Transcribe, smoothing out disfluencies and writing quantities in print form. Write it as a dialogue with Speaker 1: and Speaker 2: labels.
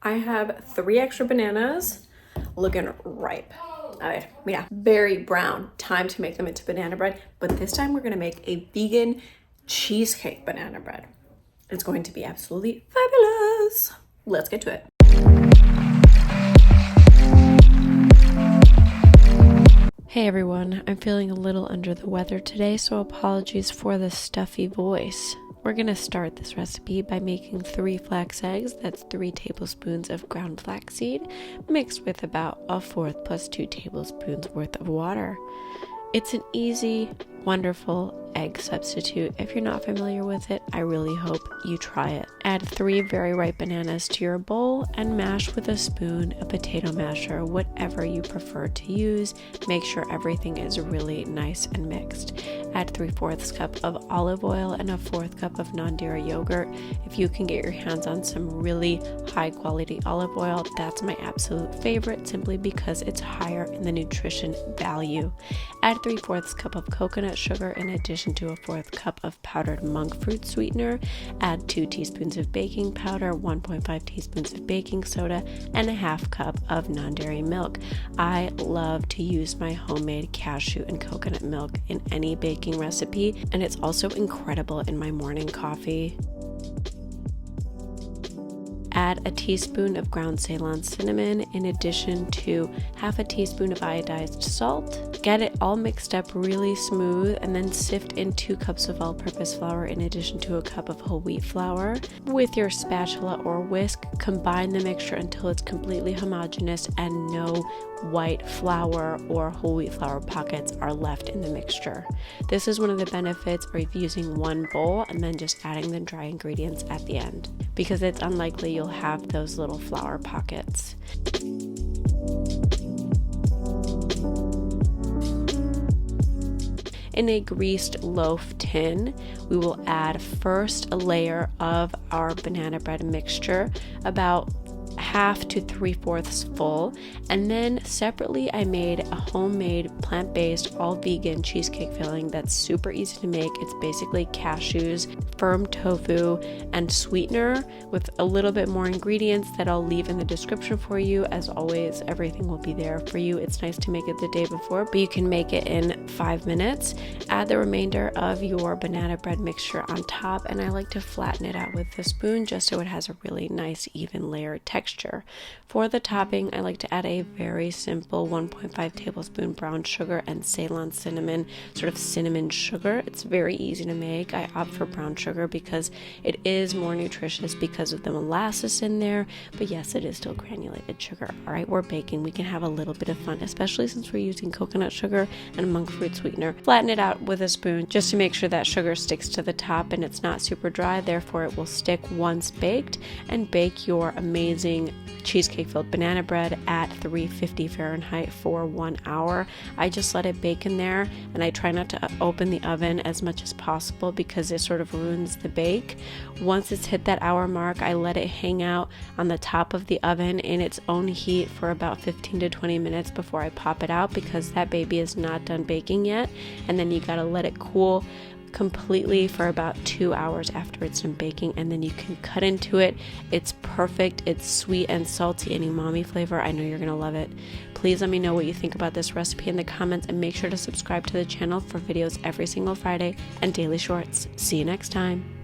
Speaker 1: I have 3 extra bananas, looking ripe. Yeah, very brown. Time to make them into banana bread, but this time we're gonna make a vegan cheesecake banana bread. It's going to be absolutely fabulous. Let's get to it. Hey everyone, I'm feeling a little under the weather today, so apologies for the stuffy voice. We're going to start this recipe by making 3 flax eggs. That's 3 tablespoons of ground flaxseed mixed with about 1/4 plus 2 tablespoons worth of water. It's an easy, wonderful egg substitute. If you're not familiar with it, I really hope you try it. Add 3 very ripe bananas to your bowl and mash with a spoon, a potato masher, whatever you prefer to use. Make sure everything is really nice and mixed. Add 3/4 cup of olive oil and 1/4 cup of non-dairy yogurt. If you can get your hands on some really high quality olive oil, that's my absolute favorite, simply because it's higher in the nutrition value. Add 3/4 cup of coconut sugar in addition to 1/4 cup of powdered monk fruit sweetener. Add 2 teaspoons of baking powder, 1.5 teaspoons of baking soda, and 1/2 cup of non-dairy milk. I love to use my homemade cashew and coconut milk in any baking recipe, and it's also incredible in my morning coffee. Add a teaspoon of ground Ceylon cinnamon in addition to 1/2 teaspoon of iodized salt. Get it all mixed up really smooth and then sift in 2 cups of all-purpose flour in addition to 1 cup of whole wheat flour. With your spatula or whisk, combine the mixture until it's completely homogeneous and no white flour or whole wheat flour pockets are left in the mixture. This is one of the benefits of using one bowl and then just adding the dry ingredients at the end, because it's unlikely you'll have those little flour pockets. In a greased loaf tin, we will add first a layer of our banana bread mixture, about 1/2 to 3/4 full, and then separately I made a homemade plant-based all vegan cheesecake filling that's super easy to make. It's basically cashews, firm tofu, and sweetener with a little bit more ingredients that I'll leave in the description for you. As always, everything will be there for you. It's nice to make it the day before, but you can make it in 5 minutes. Add the remainder of your banana bread mixture on top, and I like to flatten it out with a spoon just so it has a really nice even layered texture. For the topping, I like to add a very simple 1.5 tablespoon brown sugar and Ceylon cinnamon, sort of cinnamon sugar. It's very easy to make. I opt for brown sugar because it is more nutritious because of the molasses in there, but yes, it is still granulated sugar. All right, we're baking. We can have a little bit of fun, especially since we're using coconut sugar and monk fruit sweetener. Flatten it out with a spoon just to make sure that sugar sticks to the top and it's not super dry, therefore it will stick once baked. And bake your amazing cheesecake-filled banana bread at 350 Fahrenheit for 1 hour. I just let it bake in there, and I try not to open the oven as much as possible because it sort of ruins the bake. Once it's hit that hour mark, I let it hang out on the top of the oven in its own heat for about 15 to 20 minutes before I pop it out, because that baby is not done baking yet, and then you gotta let it cool completely for about 2 hours after it's done baking, and then you can cut into it. It's perfect. It's sweet and salty and umami flavor. I know you're gonna love it. Please let me know what you think about this recipe in the comments, and make sure to subscribe to the channel for videos every single Friday and daily shorts. See you next time.